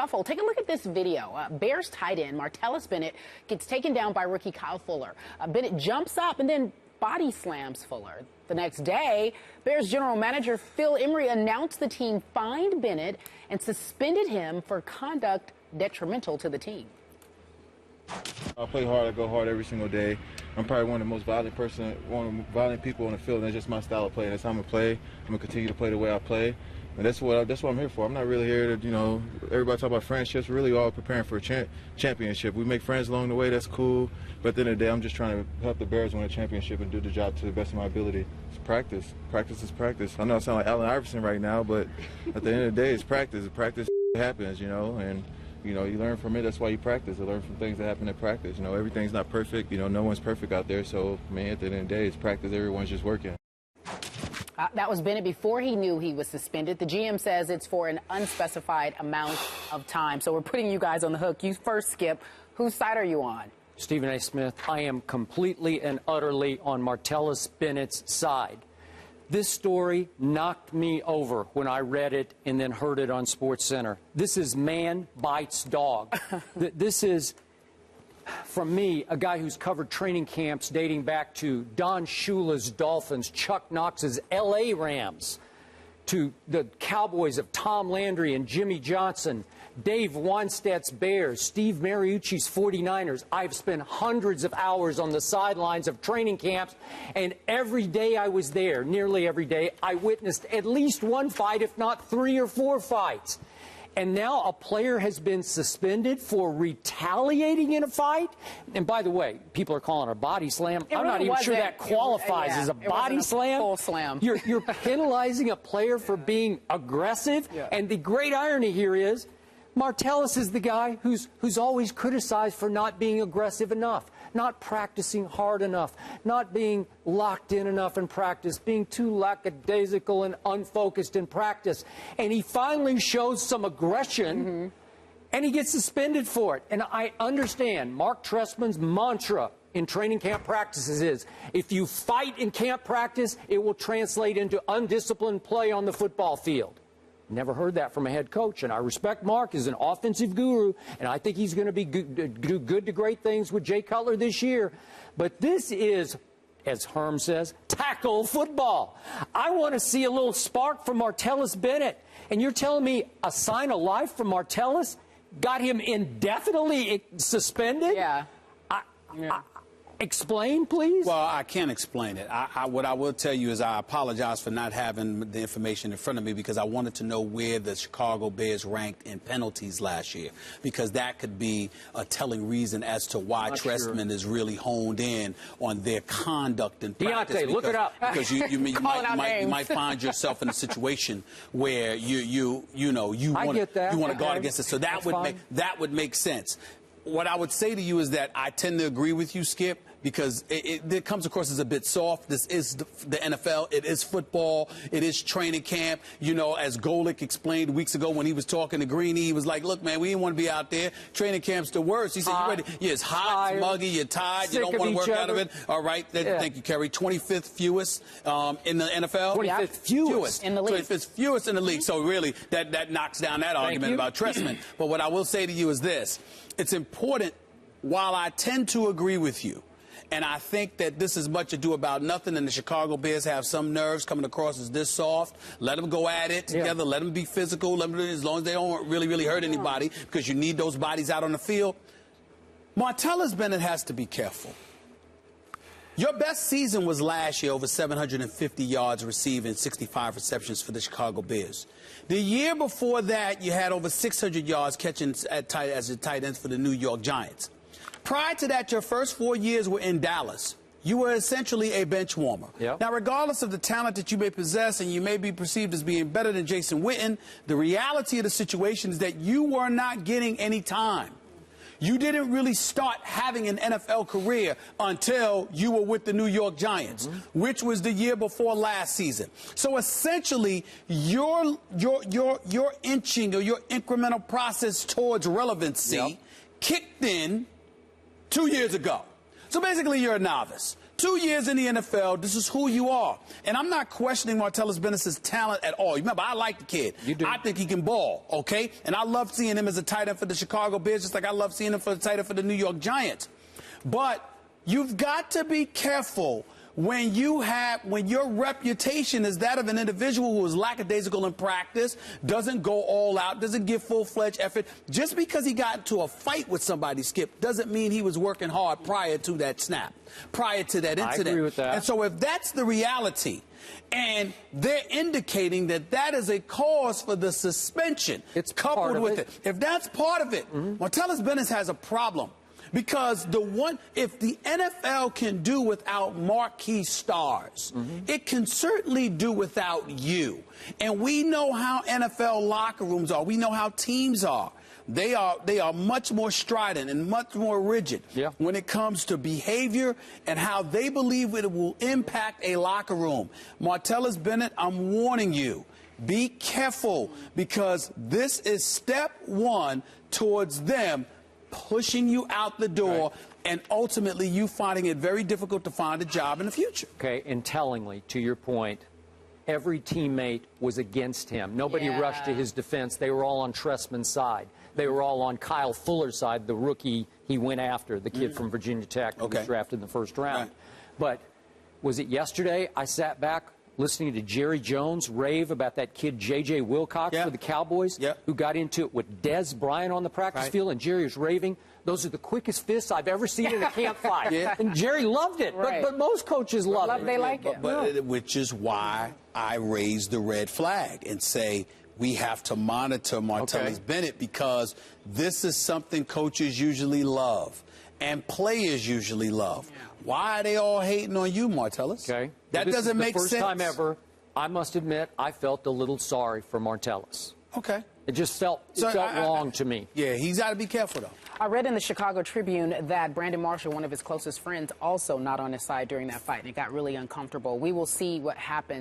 scuffle. Take a look at this video. Bears tight end Martellus Bennett gets taken down by rookie Kyle Fuller. Bennett jumps up and then body slams Fuller. The next day, Bears general manager Phil Emery announced the team fined Bennett and suspended him for conduct detrimental to the team. I play hard. I go hard every single day. I'm probably one of the most violent people on the field. And that's just my style of play. That's how I'm gonna play. I'm gonna continue to play the way I play, and that's what I'm here for. I'm not really here to, everybody talk about friendships. We're really all preparing for a championship. We make friends along the way. That's cool. But at the end of the day, I'm just trying to help the Bears win a championship and do the job to the best of my ability. It's practice. Practice is practice. I know I sound like Allen Iverson right now, but at the end of the day, it's practice. Practice happens, and. You learn from it. That's why you practice. You learn from things that happen in practice. Everything's not perfect. No one's perfect out there. So, man, at the end of the day, it's practice. Everyone's just working. That was Bennett before he knew he was suspended. The GM says it's for an unspecified amount of time. So we're putting you guys on the hook. You first, Skip. Whose side are you on? Stephen A. Smith, I am completely and utterly on Martellus Bennett's side. This story knocked me over when I read it and then heard it on SportsCenter. This is man bites dog. This is, from me, a guy who's covered training camps dating back to Don Shula's Dolphins, Chuck Knox's L.A. Rams, to the Cowboys of Tom Landry and Jimmy Johnson, Dave Wannstedt's Bears, Steve Mariucci's 49ers. I've spent hundreds of hours on the sidelines of training camps, and every day I was there, nearly every day, I witnessed at least one fight, if not 3 or 4 fights. And now a player has been suspended for retaliating in a fight. And by the way, people are calling it a body slam. I'm not even sure that qualifies as a body slam. Full slam. You're penalizing a player for being aggressive. Yeah. And the great irony here is Martellus is the guy who's always criticized for not being aggressive enough, not practicing hard enough, not being locked in enough in practice, being too lackadaisical and unfocused in practice. And he finally shows some aggression, and he gets suspended for it. And I understand Mark Trestman's mantra in training camp practices is, if you fight in camp practice, it will translate into undisciplined play on the football field. Never heard that from a head coach, and I respect Mark as an offensive guru, and I think he's going to do good to great things with Jay Cutler this year. But this is, as Herm says, tackle football. I want to see a little spark from Martellus Bennett, and you're telling me a sign of life from Martellus got him indefinitely suspended? Yeah. Explain, please? Well, I can't explain it. What I will tell you is I apologize for not having the information in front of me, because I wanted to know where the Chicago Bears ranked in penalties last year, because that could be a telling reason as to why Trestman is really honed in on their conduct in practice. Deontay, look it up. Because you might find yourself in a situation where you want to guard against it. So that would make sense. What I would say to you is that I tend to agree with you, Skip, because it comes across as a bit soft. This is the NFL. It is football. It is training camp. As Golick explained weeks ago when he was talking to Greeny, he was like, look, man, we didn't want to be out there. Training camp's the worst. He said, you ready? Yeah, it's hot, it's muggy, you're tired, you don't want to work out of it. All right. Thank you, Kerry. 25th fewest in the NFL. 25th fewest in the league. 25th fewest in the league. So really, that knocks down that argument about Trestman. But what I will say to you is this. It's important, while I tend to agree with you, and I think that this is much ado about nothing, and the Chicago Bears have some nerves coming across as this soft. Let them go at it together. Let them be physical. Let them, as long as they don't really hurt anybody, because you need those bodies out on the field. Martellus Bennett has to be careful. Your best season was last year, over 750 yards receiving, 65 receptions for the Chicago Bears. The year before that, you had over 600 yards catching as a tight ends for the New York Giants. Prior to that, your first 4 years were in Dallas. You were essentially a bench warmer. Yep. Now, regardless of the talent that you may possess, and you may be perceived as being better than Jason Witten, the reality of the situation is that you were not getting any time. You didn't really start having an NFL career until you were with the New York Giants, which was the year before last season. So essentially, your inching or your incremental process towards relevancy kicked in 2 years ago. So basically, you're a novice. 2 years in the NFL, this is who you are. And I'm not questioning Martellus Bennett's talent at all. Remember, I like the kid. You do. I think he can ball, okay? And I love seeing him as a tight end for the Chicago Bears, just like I love seeing him for the tight end for the New York Giants. But you've got to be careful when your reputation is that of an individual who is lackadaisical in practice, doesn't go all out, doesn't give full-fledged effort. Just because he got into a fight with somebody, Skip, doesn't mean he was working hard prior to that snap, prior to that incident. I agree with that. And so if that's the reality, and they're indicating that that is a cause for the suspension, it's coupled with it. If that's part of it, Martellus Bennett has a problem. Because if the NFL can do without marquee stars, it can certainly do without you. And we know how NFL locker rooms are. We know how teams are. They are much more strident and much more rigid when it comes to behavior and how they believe it will impact a locker room. Martellus Bennett, I'm warning you. Be careful, because this is step one towards them pushing you out the door, and ultimately you finding it very difficult to find a job in the future. Okay, and tellingly, to your point, every teammate was against him. Nobody rushed to his defense. They were all on Trestman's side. They were all on Kyle Fuller's side, the rookie he went after, the kid from Virginia Tech who was drafted in the first round. But was it yesterday I sat back listening to Jerry Jones rave about that kid J.J. Wilcox for the Cowboys, who got into it with Dez Bryant on the practice field, and Jerry was raving. Those are the quickest fists I've ever seen in a camp fight. And Jerry loved it, but most coaches love it. They like it. Which is why I raise the red flag and say we have to monitor Martellus Bennett, because this is something coaches usually love and players usually love. Why are they all hating on you, Martellus? That doesn't make sense. The first time ever, I must admit, I felt a little sorry for Martellus. It just felt wrong to me. Yeah, he's got to be careful, though. I read in the Chicago Tribune that Brandon Marshall, one of his closest friends, also not on his side during that fight, and it got really uncomfortable. We will see what happens.